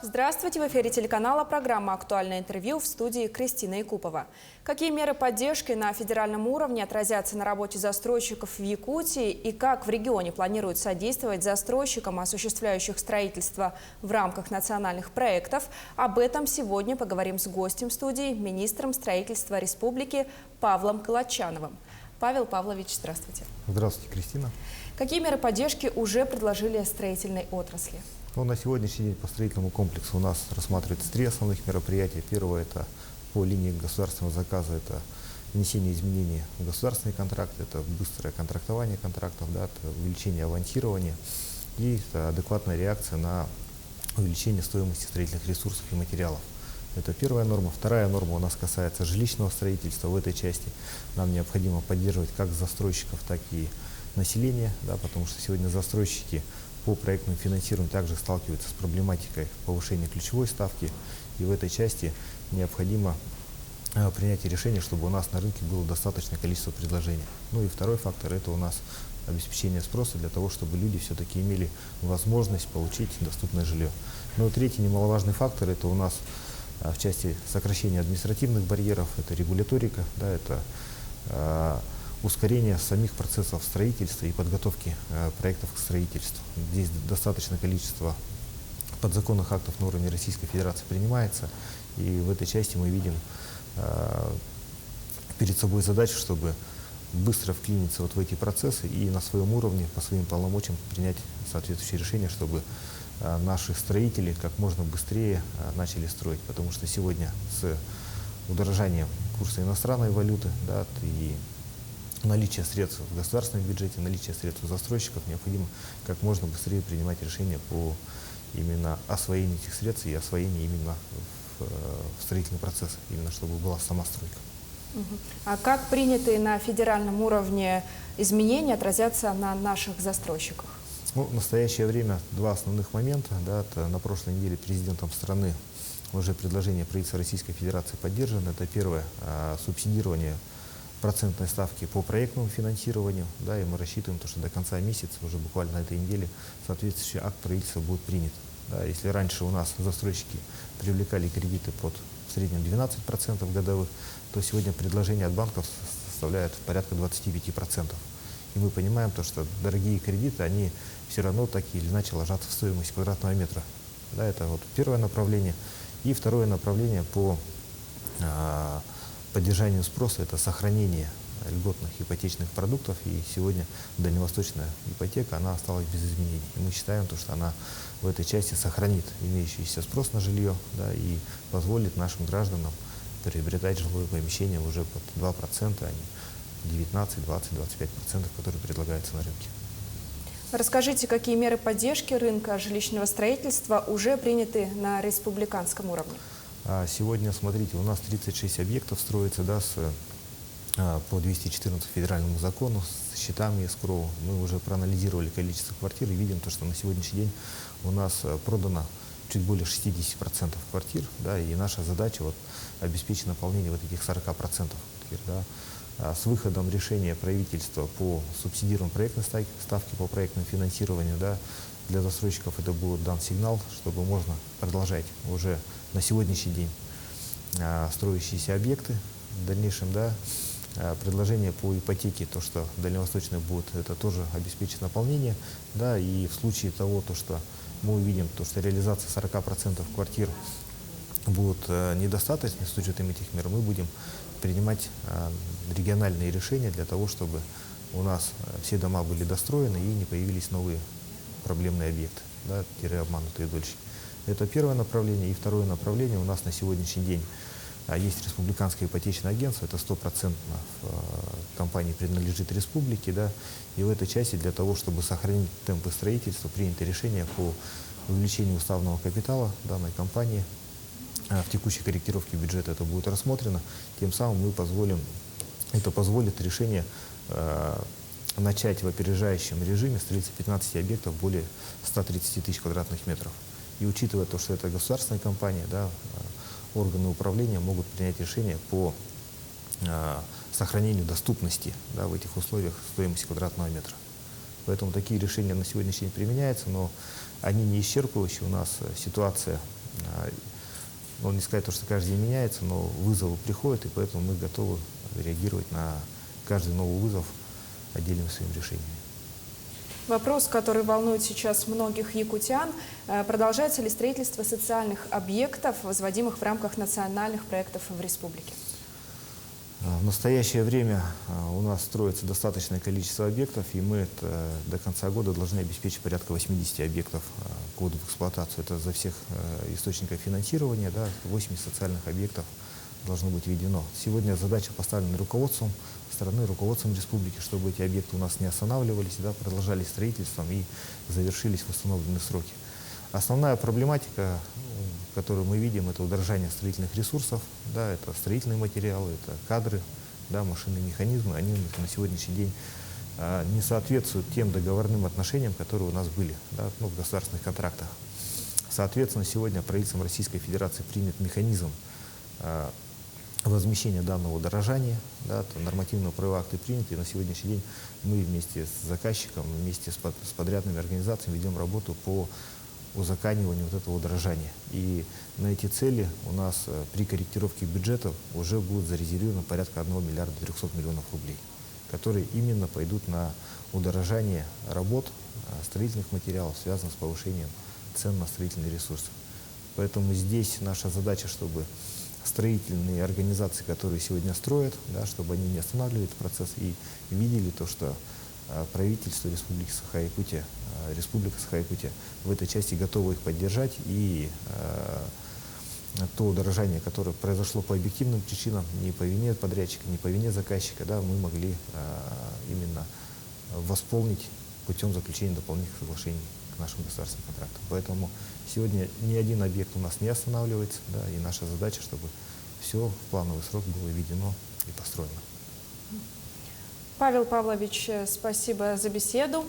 Здравствуйте! В эфире телеканала программа «Актуальное интервью», в студии Кристина Якупова. Какие меры поддержки на федеральном уровне отразятся на работе застройщиков в Якутии и как в регионе планируют содействовать застройщикам, осуществляющих строительство в рамках национальных проектов? Об этом сегодня поговорим с гостем студии, министром строительства республики Павлом Калачановым. Павел Павлович, здравствуйте. Здравствуйте, Кристина. Какие меры поддержки уже предложили строительной отрасли? На сегодняшний день по строительному комплексу у нас рассматривается три основных мероприятия. Первое – это по линии государственного заказа, это внесение изменений в государственный контракт, это быстрое контрактование контрактов, это увеличение авансирования и это адекватная реакция на увеличение стоимости строительных ресурсов и материалов. Это первая норма. Вторая норма у нас касается жилищного строительства. В этой части нам необходимо поддерживать как застройщиков, так и населения, потому что сегодня застройщики по проектному финансированию также сталкиваются с проблематикой повышения ключевой ставки, и в этой части необходимо принятие решения, чтобы у нас на рынке было достаточное количество предложений. И второй фактор – это у нас обеспечение спроса для того, чтобы люди все-таки имели возможность получить доступное жилье. Третий немаловажный фактор – это у нас в части сокращения административных барьеров, это регуляторика, это ускорение самих процессов строительства и подготовки проектов к строительству. Здесь достаточное количество подзаконных актов на уровне Российской Федерации принимается, и в этой части мы видим перед собой задачу, чтобы быстро вклиниться в эти процессы и на своем уровне, по своим полномочиям принять соответствующие решения, чтобы наши строители как можно быстрее начали строить, потому что сегодня с удорожанием курса иностранной валюты и наличие средств в государственном бюджете, наличие средств у застройщиков, необходимо как можно быстрее принимать решения по именно освоению этих средств и освоению именно в строительный процесс, именно чтобы была сама стройка. А как принятые на федеральном уровне изменения отразятся на наших застройщиках? В настоящее время два основных момента. Это на прошлой неделе президентом страны уже предложение правительства Российской Федерации поддержано. Это первое – субсидирование процентной ставки по проектному финансированию, и мы рассчитываем, что до конца месяца, уже буквально на этой неделе, соответствующий акт правительства будет принят. Если раньше у нас застройщики привлекали кредиты под в среднем 12% годовых, то сегодня предложение от банков составляет порядка 25%. И мы понимаем, что дорогие кредиты, они все равно так или иначе ложатся в стоимость квадратного метра. Это первое направление. И второе направление по поддержанию спроса – это сохранение льготных ипотечных продуктов. И сегодня дальневосточная ипотека, она осталась без изменений. И мы считаем, что она в этой части сохранит имеющийся спрос на жилье, и позволит нашим гражданам приобретать жилое помещение уже под 2%, а не 19, 20, 25%, которые предлагаются на рынке. Расскажите, какие меры поддержки рынка жилищного строительства уже приняты на республиканском уровне? Сегодня, смотрите, у нас 36 объектов строится по 214 федеральному закону с счетами эскроу. Мы уже проанализировали количество квартир и видим, что на сегодняшний день у нас продано чуть более 60% квартир, и наша задача обеспечить наполнение этих 40% квартир. С выходом решения правительства по субсидированию проектной ставки по проектному финансированию, для застройщиков это будет дан сигнал, чтобы можно продолжать уже на сегодняшний день строящиеся объекты. В дальнейшем предложение по ипотеке, то, что дальневосточный будет, это тоже обеспечит наполнение. И в случае того, что мы увидим, что реализация 40% квартир будет недостаточной с учетом этих мер, мы будем принимать региональные решения для того, чтобы у нас все дома были достроены и не появились новые проблемные объекты, обманутые дольщики. Это первое направление. И второе направление у нас на сегодняшний день есть республиканское ипотечное агентство, это 100% компании принадлежит республике, и в этой части для того, чтобы сохранить темпы строительства, принято решение по увеличению уставного капитала данной компании. В текущей корректировке бюджета это будет рассмотрено, тем самым это позволит решение начать в опережающем режиме строительство 15 объектов более 130 тысяч квадратных метров. И учитывая то, что это государственная компания, органы управления могут принять решение по сохранению доступности в этих условиях стоимости квадратного метра. Поэтому такие решения на сегодняшний день применяются, но они не исчерпывающие. У нас ситуация Ну, не сказать, что каждый день меняется, но вызовы приходят, и поэтому мы готовы реагировать на каждый новый вызов отдельным своим решением. Вопрос, который волнует сейчас многих якутян, продолжается ли строительство социальных объектов, возводимых в рамках национальных проектов в республике? В настоящее время у нас строится достаточное количество объектов, и мы до конца года должны обеспечить порядка 80 объектов к вводу в эксплуатацию. Это за всех источников финансирования, да, 80 социальных объектов должно быть введено. Сегодня задача поставлена руководством страны, руководством республики, чтобы эти объекты у нас не останавливались, да, продолжались строительством и завершились в установленные сроки. Основная проблематика, которую мы видим, это удорожание строительных ресурсов, да, это строительные материалы, это кадры, да, машины, механизмы. Они на сегодняшний день не соответствуют тем договорным отношениям, которые у нас были, да, ну, в государственных контрактах. Соответственно, сегодня правительством Российской Федерации принят механизм возмещения данного удорожания, да, нормативно-правовые акты приняты, и на сегодняшний день мы вместе с заказчиком, вместе с подрядными организациями ведем работу по узакониванию вот этого удорожания. И на эти цели у нас при корректировке бюджета уже будет зарезервировано порядка 1 миллиарда 300 миллионов рублей, которые именно пойдут на удорожание работ, строительных материалов, связанных с повышением цен на строительные ресурсы. Поэтому здесь наша задача, чтобы строительные организации, которые сегодня строят, да, чтобы они не останавливали этот процесс и видели то, что правительство Республики Саха-Якутия, Республика Саха-Якутия в этой части готовы их поддержать, и то удорожание, которое произошло по объективным причинам, не по вине подрядчика, не по вине заказчика, да, мы могли именно восполнить путем заключения дополнительных соглашений к нашим государственным контрактам. Поэтому сегодня ни один объект у нас не останавливается, да, и наша задача, чтобы все в плановый срок было введено и построено. Павел Павлович, спасибо за беседу.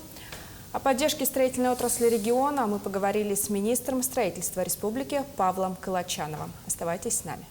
О поддержке строительной отрасли региона мы поговорили с министром строительства республики Павлом Калачановым. Оставайтесь с нами.